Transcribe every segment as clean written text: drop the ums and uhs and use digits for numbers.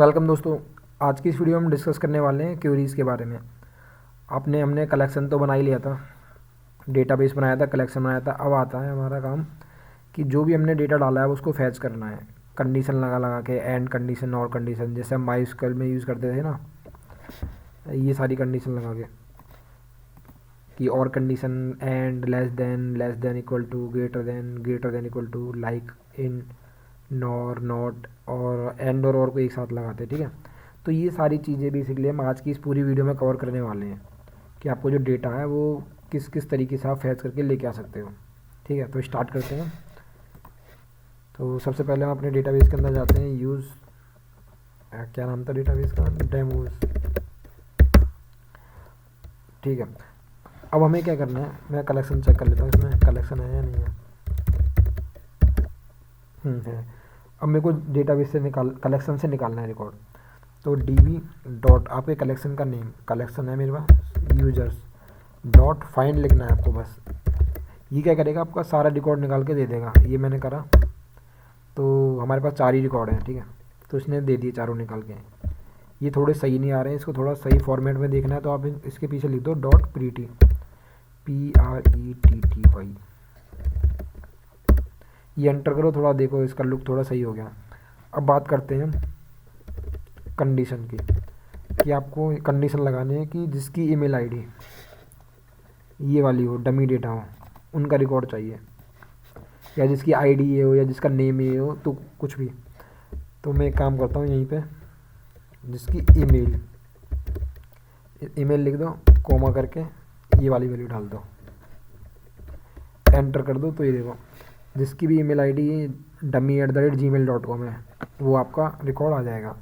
Welcome दोस्तों। आज की इस वीडियो में हम डिस्कस करने वाले हैं क्वेरीज़ के बारे में। हमने कलेक्शन तो बना ही लिया था, डेटाबेस बनाया था, कलेक्शन बनाया था। अब आता है हमारा काम कि जो भी हमने डेटा डाला है उसको फैच करना है, कंडीशन लगा लगा के, एंड कंडीशन और कंडीशन, जैसे हम माइस्क्ल में यूज़ करते थे ना, ये सारी कंडीशन लगा के कि और condition, and, less than equal to, greater than equal to, like, in, nor, not और एंड और को एक साथ लगाते हैं। ठीक है, तो ये सारी चीज़ें बेसिकली हम आज की इस पूरी वीडियो में कवर करने वाले हैं कि आपको जो डेटा है वो किस किस तरीके से आप फैच करके लेके आ सकते हो। ठीक है, तो स्टार्ट करते हैं। तो सबसे पहले हम अपने डेटाबेस के अंदर जाते हैं। क्या नाम था डेटाबेस का? डेमोज। ठीक है, अब हमें क्या करना है, मैं कलेक्शन चेक कर लेता हूँ इसमें कलेक्शन है या नहीं है। है। अब मेरे को डेटाबेस से कलेक्शन से निकालना है रिकॉर्ड। तो db डॉट आपके कलेक्शन का नेम, कलेक्शन है मेरे पास, यूजर्स डॉट फाइंड लिखना है आपको बस। ये क्या करेगा, आपका सारा रिकॉर्ड निकाल के दे देगा। ये मैंने करा तो हमारे पास 4 ही रिकॉर्ड हैं। ठीक है, तो इसने दे दिए चारों निकाल के। ये थोड़े सही नहीं आ रहे हैं, इसको थोड़ा सही फॉर्मेट में देखना है, तो आप इसके पीछे लिख दो डॉट प्रीटी, PRETTY। ये एंटर करो, थोड़ा देखो इसका लुक थोड़ा सही हो गया। अब बात करते हैं कंडीशन की, कि आपको कंडीशन लगानी है कि जिसकी ईमेल आईडी ये वाली हो, डमी डेटा हो, उनका रिकॉर्ड चाहिए, या जिसकी आईडी ये हो, या जिसका नेम ये हो, तो कुछ भी। तो मैं एक काम करता हूँ, यहीं पे जिसकी ईमेल लिख दो, कोमा करके ये वाली वैल्यू डाल दो, एंटर कर दो। तो ये देखो, जिसकी भी ईमेल आईडी dummy@gmail.com है, वो आपका रिकॉर्ड आ जाएगा।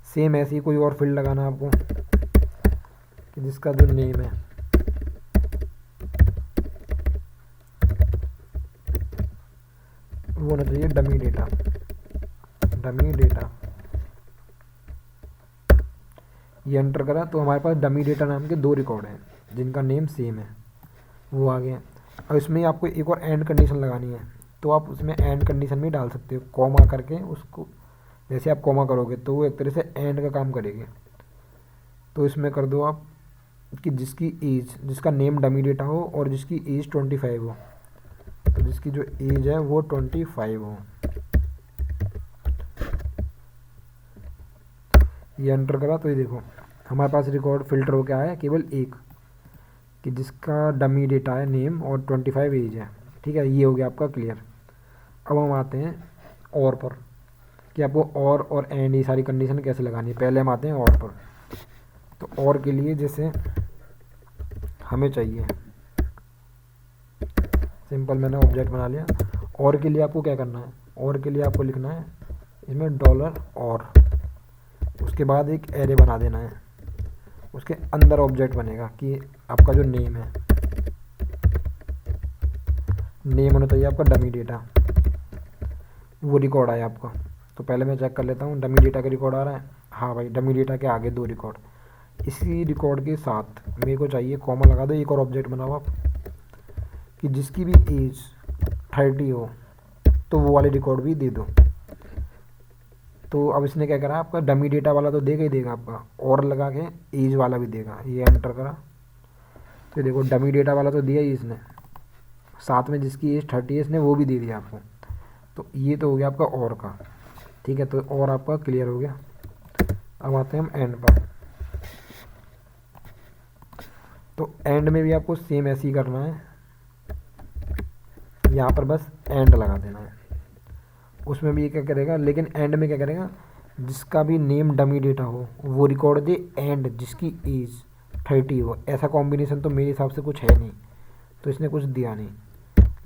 सेम ऐसे ही कोई और फील्ड लगाना है आपको, कि जिसका जो नेम है वो होना चाहिए डमी डेटा। ये एंटर करा तो हमारे पास डमी डेटा नाम के 2 रिकॉर्ड हैं जिनका नेम सेम है, वो आ गए। और इसमें आपको एक और एंड कंडीशन लगानी है, तो आप उसमें एंड कंडीशन भी डाल सकते हो, कॉमा करके उसको। जैसे आप कॉमा करोगे तो वो एक तरह से एंड का काम करेगी। तो इसमें कर दो आप कि जिसकी एज, जिसका नेम डमी डेटा हो और जिसकी एज 25 हो, तो जिसकी जो एज है वो 25 हो। ये एंटर करा तो ये देखो हमारे पास रिकॉर्ड फिल्टर हो क्या है, केवल एक, कि जिसका डमी डेटा है नेम और 25 एज है। ठीक है, ये हो गया आपका क्लियर। अब हम आते हैं और पर, कि आपको और एंड ये सारी कंडीशन कैसे लगानी है। पहले हम आते हैं और पर। तो और के लिए जैसे हमें चाहिए, सिंपल मैंने ऑब्जेक्ट बना लिया। और के लिए आपको क्या करना है, और के लिए आपको लिखना है इसमें डॉलर और, उसके बाद एक एरे बना देना है, उसके अंदर ऑब्जेक्ट बनेगा कि आपका जो नेम है, नेम होना चाहिए आपका डमी डेटा, वो रिकॉर्ड आया आपका। तो पहले मैं चेक कर लेता हूँ डमी डेटा का रिकॉर्ड आ रहा है। हाँ भाई, डमी डेटा के आगे 2 रिकॉर्ड। इसी रिकॉर्ड के साथ मेरे को चाहिए, कॉमा लगा दो, एक और ऑब्जेक्ट बनाओ आप, कि जिसकी भी एज 30 हो तो वो वाले रिकॉर्ड भी दे दो। तो अब इसने क्या करा, आपका डमी डेटा वाला तो देगा ही देगा, आपका और लगा के एज वाला भी देगा। ये एंटर करा तो देखो डमी डेटा वाला तो दिया ही इसने, साथ में जिसकी एज 30 है इसने वो भी दे दिया आपको। तो ये तो हो गया आपका और का। ठीक है, तो और आपका क्लियर हो गया। अब आते हैं हम एंड पर। तो एंड में भी आपको सेम ऐसे ही करना है, यहाँ पर बस एंड लगा देना है। उसमें भी ये क्या करेगा, लेकिन एंड में क्या करेगा, जिसका भी नेम डमी डेटा हो वो रिकॉर्ड दे, एंड जिसकी एज 30 हो। ऐसा कॉम्बिनेशन तो मेरे हिसाब से कुछ है नहीं, तो इसने कुछ दिया नहीं।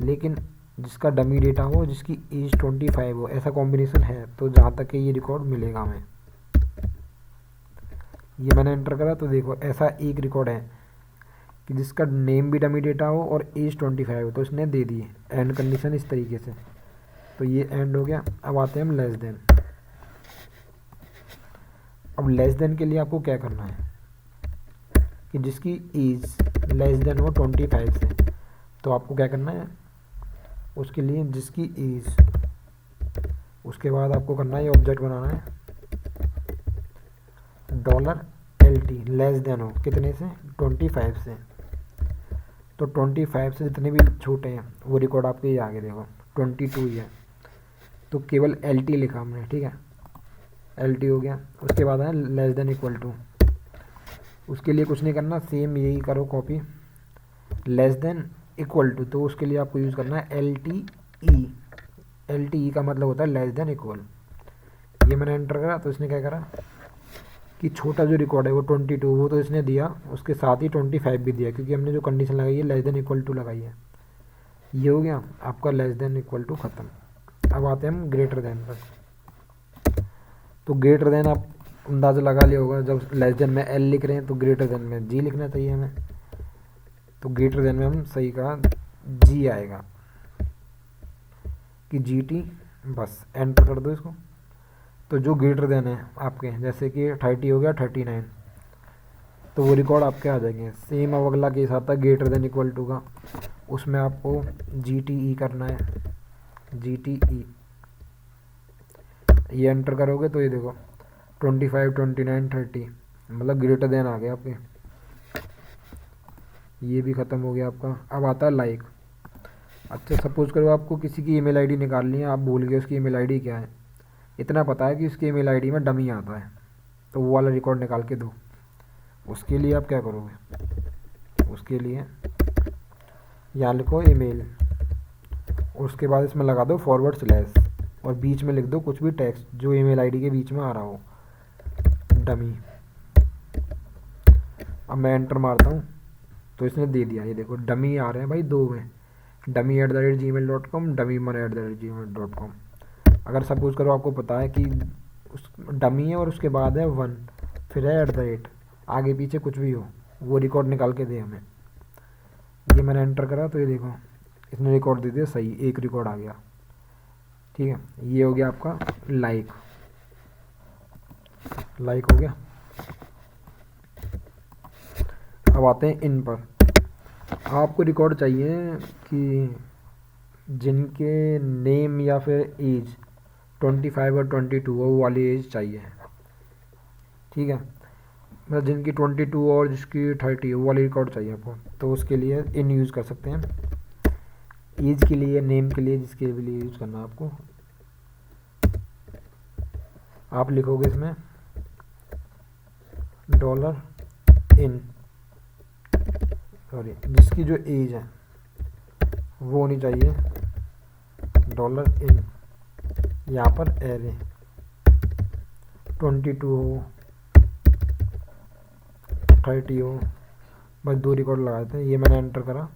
लेकिन जिसका डमी डेटा हो, जिसकी एज 25 हो, ऐसा कॉम्बिनेशन है, तो जहाँ तक कि ये रिकॉर्ड मिलेगा हमें। ये मैंने एंटर करा तो देखो ऐसा एक रिकॉर्ड है कि जिसका नेम भी डमी डेटा हो और एज 25 हो, तो इसने दे दी एंड कंडीशन इस तरीके से। तो ये एंड हो गया। अब आते हैं हम लेस देन। अब लेस देन के लिए आपको क्या करना है, कि जिसकी एज लेस देन हो 25 से, तो आपको क्या करना है, उसके लिए जिसकी एज, उसके बाद आपको करना है ये ऑब्जेक्ट बनाना है, $LT लेस देन हो कितने से, 25 से। तो 25 से जितने भी छोटे हैं वो रिकॉर्ड आपके ये आगे देखो 22 ही है, तो केवल LT लिखा हमने, ठीक है, LT हो गया। उसके बाद है लेस देन इक्वल टू, उसके लिए कुछ नहीं करना, सेम यही करो copy, less than equal to, तो उसके लिए आपको यूज़ करना है LTE। LTE का मतलब होता है लेस देन इक्वल। ये मैंने एंटर करा तो इसने क्या करा कि छोटा जो रिकॉर्ड है वो 22 वो तो इसने दिया, उसके साथ ही 25 भी दिया, क्योंकि हमने जो कंडीशन लगाई है लेस देन इक्वल टू लगाई है। ये हो गया आपका लेस देन इक्वल टू ख़त्म। अब आते हैं हम ग्रेटर देन पर। तो ग्रेटर देन आप अंदाज़ा लगा लिया होगा, जब लेस देन में L लिख रहे हैं तो ग्रेटर देन में G लिखना चाहिए हमें। तो ग्रेटर देन में हम सही कहा G आएगा कि GT, बस एंटर कर दो इसको। तो जो ग्रेटर देन है आपके, जैसे कि 30 हो गया 39, तो वो रिकॉर्ड आपके आ जाएंगे। सेम अब अगला केस आता है ग्रेटर देन इक्वल टू का, उसमें आपको GTE करना है, GTE। ये एंटर करोगे तो ये देखो 25, 29, 30 मतलब ग्रेटर देन आ गया आपके। ये भी ख़त्म हो गया आपका। अब आता है लाइक। अच्छा सपोज करो आपको किसी की ईमेल आईडी निकालनी है, आप भूल गए उसकी ईमेल आईडी क्या है, इतना पता है कि उसकी ईमेल आईडी में डमी आता है, तो वो वाला रिकॉर्ड निकाल के दो। उसके लिए आप क्या करोगे, उसके लिए यहाँ लिखो ईमेल, उसके बाद इसमें लगा दो फॉरवर्ड स्लैश और बीच में लिख दो कुछ भी टेक्स्ट जो ईमेल आईडी के बीच में आ रहा हो, डमी। अब मैं एंटर मारता हूँ तो इसने दे दिया, ये देखो डमी आ रहे हैं भाई दो में, dummy@gmail.com, dummy1@gmail.com। अगर सपोज करो आपको पता है कि उस डमी है और उसके बाद है 1 फिर है @ आगे पीछे कुछ भी हो, वो रिकॉर्ड निकाल के दे हमें। ये मैंने एंटर करा तो ये देखो इसने रिकॉर्ड दे दिया, सही एक रिकॉर्ड आ गया, ठीक है। ये हो गया आपका लाइक हो गया। अब आते हैं इन पर। आपको रिकॉर्ड चाहिए कि जिनके नेम या फिर एज 25 और 22 वो वाली एज चाहिए, ठीक है, मतलब जिनकी 22 और जिसकी 30 वो वाली रिकॉर्ड चाहिए आपको। तो उसके लिए इन यूज़ कर सकते हैं, एज के लिए, नेम के लिए, जिसके लिए यूज़ करना है आपको। आप लिखोगे इसमें $in, सॉरी जिसकी जो एज है वो होनी चाहिए $in, यहाँ पर एरे 22 हो 30 हो, बस दो रिकॉर्ड लगाए थे। ये मैंने एंटर करा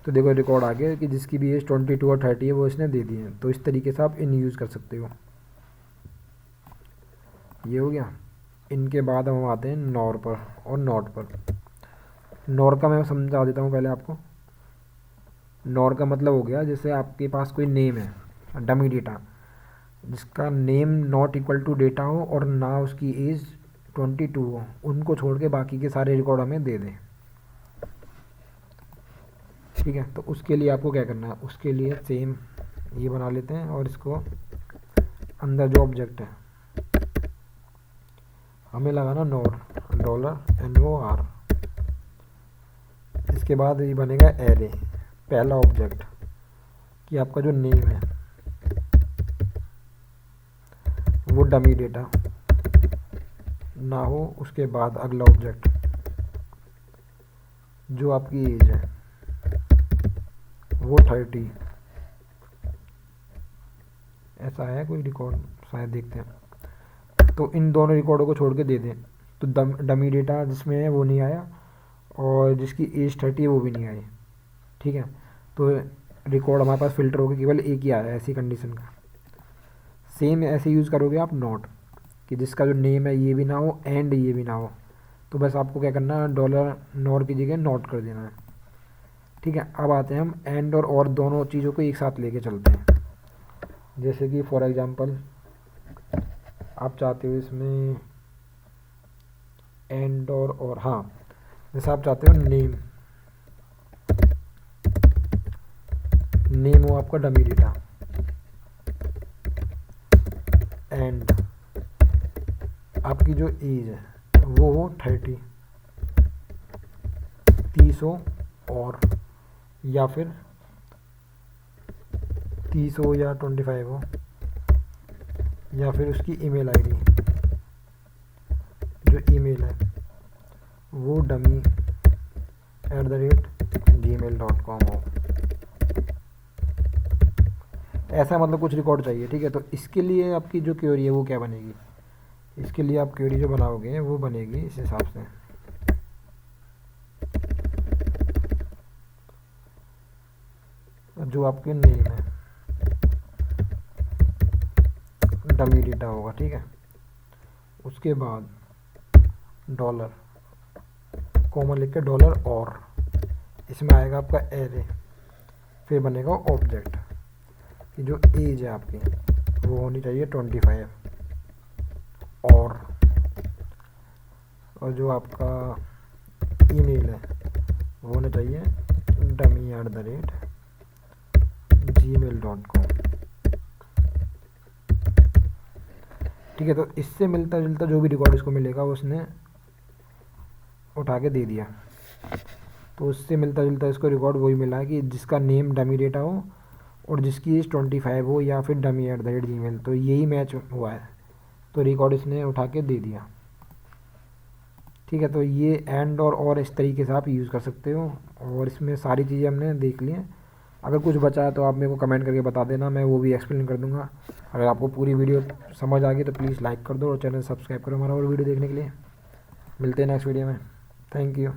तो देखो रिकॉर्ड आ गया कि जिसकी भी एज 22 और 30 है वो इसने दे दी है। तो इस तरीके से आप इन यूज़ कर सकते हो। ये हो गया। इनके बाद हम आते हैं नॉर पर और नॉट पर। नॉर का मैं समझा देता हूँ पहले आपको। नॉर का मतलब हो गया जैसे आपके पास कोई नेम है डमी डेटा, जिसका name not equal to data हो और ना उसकी एज 22 हो, उनको छोड़ के बाकी के सारे रिकॉर्ड हमें दे दें, ठीक है। तो उसके लिए आपको क्या करना है, उसके लिए सेम ये बना लेते हैं और इसको अंदर जो ऑब्जेक्ट है हमें लगाना नॉर $NOR। इसके बाद ये बनेगा एरे, पहला ऑब्जेक्ट कि आपका जो नेम है वो डमी डेटा ना हो, उसके बाद अगला ऑब्जेक्ट जो आपकी एज है वो 30, ऐसा है कोई रिकॉर्ड शायद, देखते हैं। तो इन दोनों रिकॉर्डों को छोड़ के दे दें, तो डमी डेटा जिसमें है वो नहीं आया और जिसकी एज 30 है वो भी नहीं आई, ठीक है। तो रिकॉर्ड हमारे पास फ़िल्टर होकर केवल एक ही आया ऐसी कंडीशन का। सेम ऐसे यूज़ करोगे आप नॉट, कि जिसका जो नेम है ये भी ना हो एंड ये भी ना हो, तो बस आपको क्या करना है $नॉर की जगह नॉट कर देना है, ठीक है। अब आते हैं हम एंड और दोनों चीज़ों को एक साथ लेके चलते हैं। जैसे कि फॉर एग्जांपल आप चाहते हो इसमें एंड और हाँ, जैसे आप चाहते हो नेम हो आपका डमी डेटा एंड आपकी जो एज है वो हो 30 हो, और या फिर 30 हो या 25 हो, या फिर उसकी ईमेल आईडी, जो ईमेल है वो dummy@gmail.com हो। ऐसा मतलब कुछ रिकॉर्ड चाहिए, ठीक है। तो इसके लिए आपकी जो क्वेरी है वो क्या बनेगी, इसके लिए आप क्वेरी जो बनाओगे वो बनेगी इस हिसाब से। जो आपके नेम है डमी डेटा होगा, ठीक है। उसके बाद डॉलर कॉमा लिख के डॉलर, और इसमें आएगा आपका एरे, फिर बनेगा ऑब्जेक्ट कि जो एज है आपकी वो होनी चाहिए 25, और जो आपका ईमेल है वो होना चाहिए dummy@gmail.com, ठीक है। तो इससे मिलता जुलता जो भी रिकॉर्ड इसको मिलेगा वो उसने उठा के दे दिया। तो उससे मिलता जुलता इसको रिकॉर्ड वही मिला कि जिसका नेम डमी डेटा हो और जिसकी एज 25 हो, या फिर dummy@gmail, तो यही मैच हुआ है, तो रिकॉर्ड इसने उठा के दे दिया, ठीक है। तो ये एंड और इस तरीके से आप यूज़ कर सकते हो, और इसमें सारी चीज़ें हमने देख ली हैं। अगर कुछ बचा है तो आप मेरे को कमेंट करके बता देना, मैं वो भी एक्सप्लेन कर दूंगा। अगर आपको पूरी वीडियो समझ आ गई तो प्लीज़ लाइक कर दो और चैनल सब्सक्राइब करो हमारा और वीडियो देखने के लिए। मिलते हैं नेक्स्ट वीडियो में। Thank you.